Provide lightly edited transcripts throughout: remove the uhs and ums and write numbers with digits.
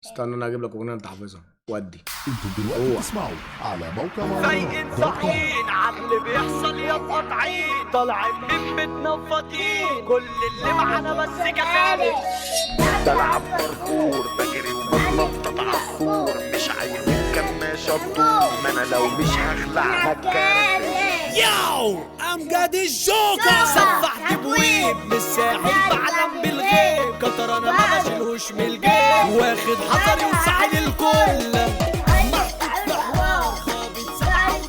استنى انا اجيب لك اغنيه انت حافظها ودي. انتوا دلوقتي بتسمعوا على موقع فايقين صاحيين عاللي بيحصل يا قاطعين طالعين من بيتنا فاضيين كل اللي معانا بس كفايه بلعب باركور بجري وبتنطط عالسور مش عايزين كماشة تدور ما انا لو مش هخلع هتكرر ياو امجد الجوكر سفحت بويب من الساحل بعلم بالغيب كتر انا ما بشيلهوش من الجيب واخد حذري وساحل الكل محطوط في حوار خابط ساحل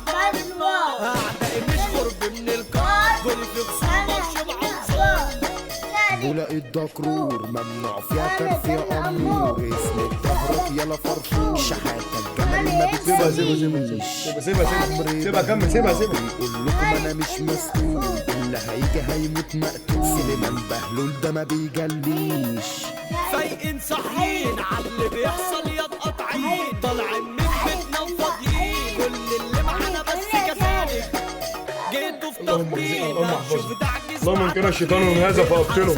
النار اعدائي مش قرب من الكار جولي في خصومه وشبع انصار بولاق الدكرور ممنوع فيها كرف يا امور اسمك ظهرك يلا فرفور شحاتك جمال ما بتسيبها سيبها كمل سيبها بيقول لكم انا مش مسؤول اللي هيجي هيموت مقتول سليمان بهلول ده ما بيجليش فايقين صاحيين عاللي بيحصل يا قاطعين طالعين من بيتنا وفاضيين كل اللي معانا بس كذلك جيتوا في تخطيط شوف دعك اللهم ان كان الشيطان هذا فابطله.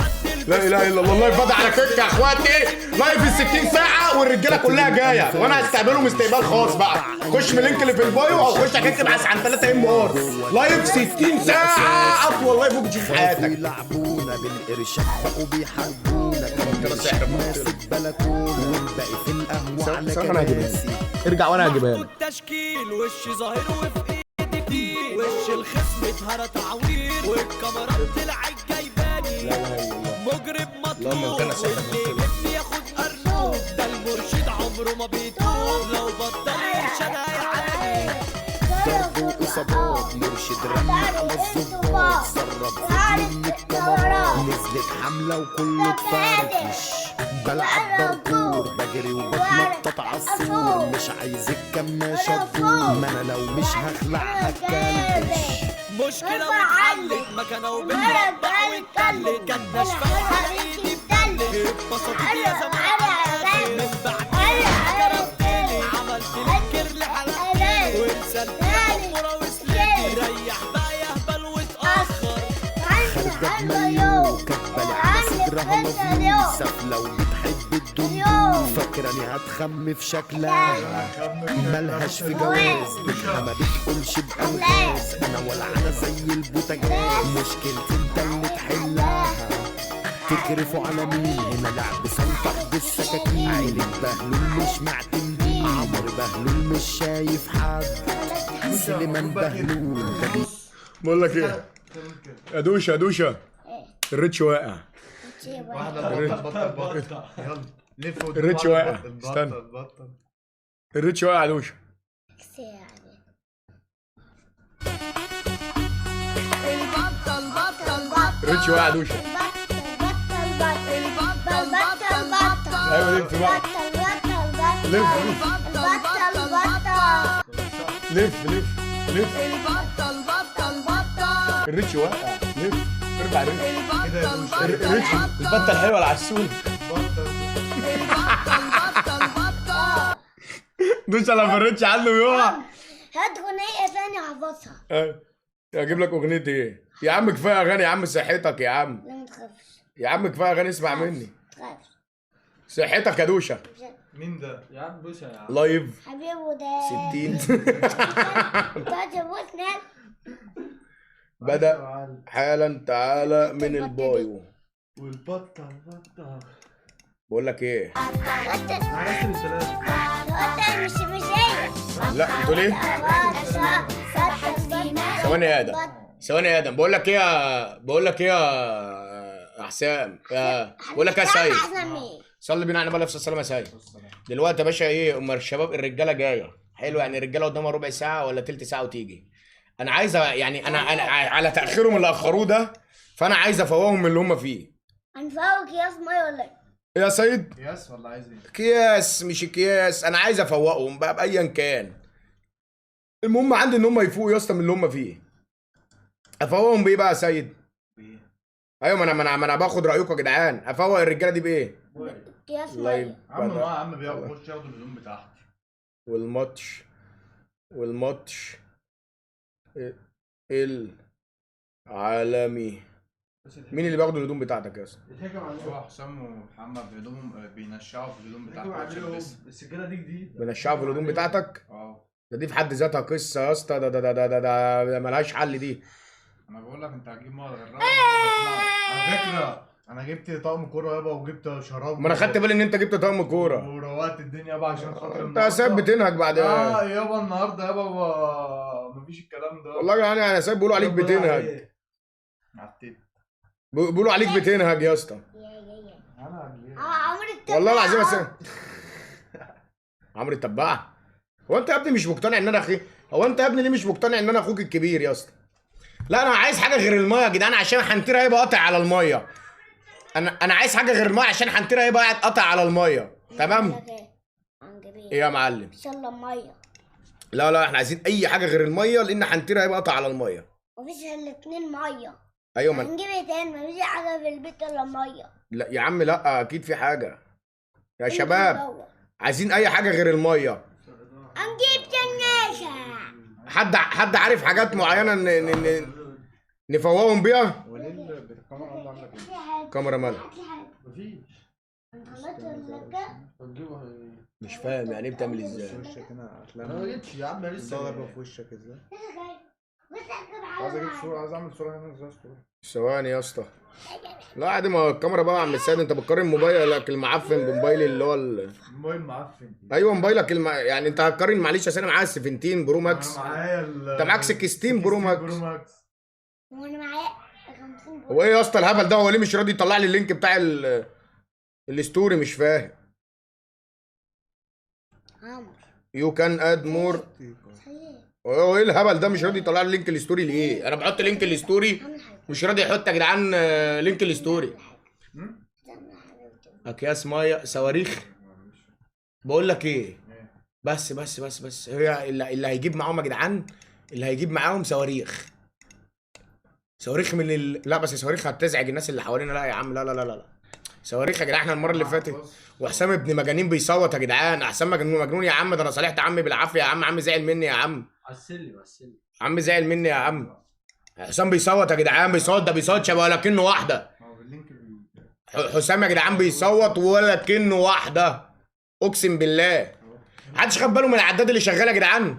لا اله الا الله. اللايف بدأ على فكره يا اخواتي، لايف ال 60 ساعه والرجاله كلها جايه وانا هستقبلهم استقبال خاص بقى. خش من اللينك اللي في البايو او خش اكتب عن 3 ام ار. لايف 60 ساعه اطول لايف ممكن تشوف في حياتك. بيلعبونا بالقرشات بقوا بيحاربونا كان سحر ماسك بلكونه والباقي في القهوه على ثواني انا هجيبها كراسي لك. ارجع وانا هجيبها لك. التشكيل وش ظاهر وفي ايدي كتير وش الخصم اتهرى تعوير والكاميرات طلعت جايباني مجرم مطلوب واللي يجيبني ياخد ارنوب ده المرشد عمره ما بيتوب لو بطل يرشد هيعاني ضرب واصابات مرشد رمي على الظباط سرب فيديو من الكاميرات نزلت حمله وكله اتفركش بلعب باركور بجري وبتنطط عالسور مش عايز الكماشة تدور ما انا لو مش هخلع هتكلبش مشكلة واتحلت مكانة وبنربع ونتكلم كانت ناشفة وعلى ايدي بتلت اتبسطت يا زمان من بعد كرفتني عملت لك كيرل حلقتني ورسلت حمرا وسلتني ريح بقى يهبل واتأخر خارجة بمايو كاتبالي على صدرها مظلوم سافلة وبتحب الدنيا فاكراني هتخم في شكلها ملهاش في جواز بيتها ما بتقولش بألغاز انا ولعانة زي البوتاجاز مشكلتي انت اللي تحلها تكرفوا على مين هنا لعب سلطح بالسكاكين عيلة بهلول مش معتمدين عمرو بهلول مش شايف حد سليمان بهلول ده بقول لك ايه يا دوشه يا دوشه، الريتش واقع. بطل يلا لف الريتش واقع. استنى الريتش واقع يا دوشه. الريتش واقع يا دوشه. ايوه لف بقى. لف لف لف. الريتش واقع. لف ارجع الريتش. البطه الحلوه العسول. دوش لما الريتش عنه يقع. هات أغنية تانية حافظها. اجيب لك اغنيه ايه يا عم؟ كفايه اغاني يا عم، صحتك يا عم. لا متخافش. يا عم كفايه اغاني، اسمع مني. متخافش. صحتك يا دوشه. مين ده؟ يا عم بوسه يا عم. لايف حبيبي ده 60 تجربتنا. بدأ حالا. تعالى من البايو. والبطل بقول لك ايه؟ عرفت السلام. مش هي. لا انتوا ليه؟ ثواني يا ادم، ثواني يا ادم. بقول لك ايه يا حسام، بقول لك يا سيد، صلي بينا على النبي عليه الصلاه والسلام. يا سيد دلوقتي يا باشا ايه ام الشباب الرجاله جايه حلو، يعني الرجاله قدامها ربع ساعه ولا تلت ساعه وتيجي. انا عايز يعني انا على تاخيرهم اللي اخروه ده، فانا عايز افوقهم من اللي هم فيه. هنفوق يا ميه ولا ايه؟ يا سيد ياس ولا عايز ايه؟ اكياس مش اكياس، انا عايز افوقهم بقى بايا كان. المهم عندي ان هم يفوقوا يا اسطى من اللي هم فيه. افوقهم بايه بقى يا سيد؟ ايوه ما انا باخد رايكم يا جدعان. افوق الرجاله دي بايه؟ اكياس لايف ميه. عم يا عم بيخش ياخدوا الهدوم بتاعته. والماتش العالمي مين اللي بياخدوا الهدوم بتاعتك يا اسطى؟ هو حسام ومحمد بهدومهم بينشعوا في الهدوم بتاعتهم عشان بس. السجاده دي جديده. بنشعوا في الهدوم بتاعتك؟ ده دي في حد ذاتها قصه يا اسطى، ده ملهاش حل دي. انا بقول لك انت هتجيب ميه غيرها. على فكره انا جبت طقم كوره يابا وجبت شراب. ما انا خدت بالي ان انت جبت طقم كوره. وروقت الدنيا يابا عشان خاطر انت سايب بتنهج بعد يابا النهارده يابا مفيش الكلام ده. والله يعني انا سايب بيقولوا عليك بتنهج. عتيت. بيقولوا عليك بتنهج يا اسطى. عمرو التبع. والله العظيم عمرو التبع. هو انت يا ابني مش مقتنع ان انا اخي؟ هو انت يا ابني ليه مش مقتنع ان انا اخوك الكبير يا اسطى؟ لا انا عايز حاجه غير الميه يا جدعان عشان حنتير هيبقى قاطع على الميه. انا عايز حاجه غير الميه عشان حنتير هيبقى قاعد قاطع على الميه. تمام؟ ايه يا معلم؟ ان شاء الله ميه. لا احنا عايزين اي حاجه غير الميه لان حنتير هيبقى قاطع على الميه. مفيش الا 2 ميه. ايوه هنجيب ايه تاني؟ مفيش حاجه في البيت الا ميه. لا يا عم لا اكيد في حاجه يا شباب. عايزين اي حاجه غير الميه. هنجيب جناشة. حد عارف حاجات معينه نفوقهم بيها؟ هو ليه الكاميرا عنده عامله كده؟ كاميرا مالها؟ مفيش. مش فاهم يعني ايه بتعمل ازاي؟ وشك هنا انا ما جيتش يا عم لسه. ضربه في وشك ازاي؟ عايز اجيب صوره، عايز اعمل صوره هنا ازاي صوره؟ ثواني يا اسطى. لا عادي، ما الكاميرا بقى يا عم السيد. انت بتقارن موبايلك المعفن بموبايلي اللي هو الموبايل معفن. ايوه موبايلك يعني انت هتقارن. معلش اصل انا معايا 17 برو ماكس. انا معايا انت معاك 16 برو ماكس. وانا معايا 50 هو ايه يا اسطى الهبل ده؟ هو ليه مش راضي يطلع لي اللينك بتاع الستوري؟ مش فاهم. عمرو. يو كان اد مور. هو ايه الهبل ده؟ مش راضي يطلع لي لينك الستوري ليه؟ انا بحط لينك الستوري مش راضي يحط يا جدعان لينك الستوري. اكياس ميه صواريخ. بقول لك ايه، بس هي اللي هيجيب معاهم يا جدعان، اللي هيجيب معاهم صواريخ من لا بس صواريخ هتزعج الناس اللي حوالينا. لا يا عم لا صواريخ يا جدعان. احنا المره اللي فاتت وحسام ابن مجانين بيصوت يا جدعان. حسام مجنون يا عم. ده انا صالحت عمي بالعافيه يا عم. عمي زعل مني يا عم. عسلي. عمي زعل مني يا عم. حسام بيصوت يا جدعان. بيصوت شبه ولا كأنه واحده. حسام يا جدعان بيصوت ولا كأنه واحده. اقسم بالله. محدش خد باله من العداد اللي شغال يا جدعان؟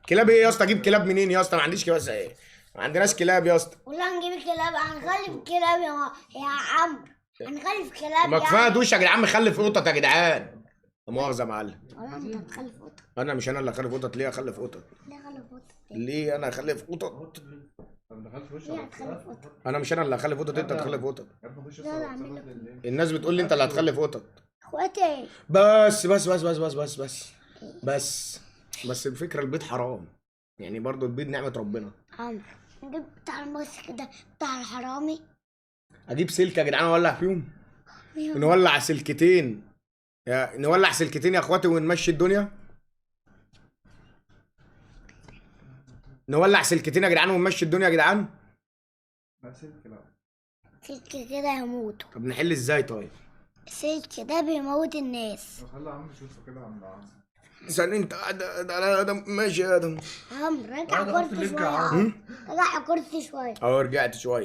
كلاب ايه يا اسطى؟ اجيب كلاب منين يا اسطى؟ ما عنديش كلاب. ايه ما عندناش كلاب يا اسطى. والله هنجيب الكلاب. هنخلف كلاب يا عمرو. هنخلف كلاب. ما كفايه دوش يا جدعان. مخلف قطط يا جدعان. لا مؤاخذه يا معلم. والله انت هتخلف قطط. انا مش انا اللي اخلف قطط. ليه اخلف قطط؟ ليه خلف قطط؟ ليه انا اخلف قطط؟ ليه هتخلف قطط؟ انا مش انا اللي هخلف قطط. انت هتخلف قطط. لا لا اعمل لك. الناس بتقول لي انت اللي هتخلف قطط. اخواتي. بس الفكره البيض حرام يعني. برضو البيض نعمه ربنا. عمرو نجيب بتاع الماسك ده بتاع الحرامي. اجيب سلك يا جدعان اولع فيهم. نولع سلكتين يا اخواتي ونمشي الدنيا. نولع سلكتين يا جدعان ونمشي الدنيا يا جدعان. لا سلك لا. سلك كده يموتوا. طب نحل ازاي طيب؟ السلك ده بيموت الناس. خلي عم يشوفه كده عند عم. استنى انت ده ادم. ماشي يا ادم. عمرو رجع كرسي شويه. رجع كرسي شويه. رجعت شويه.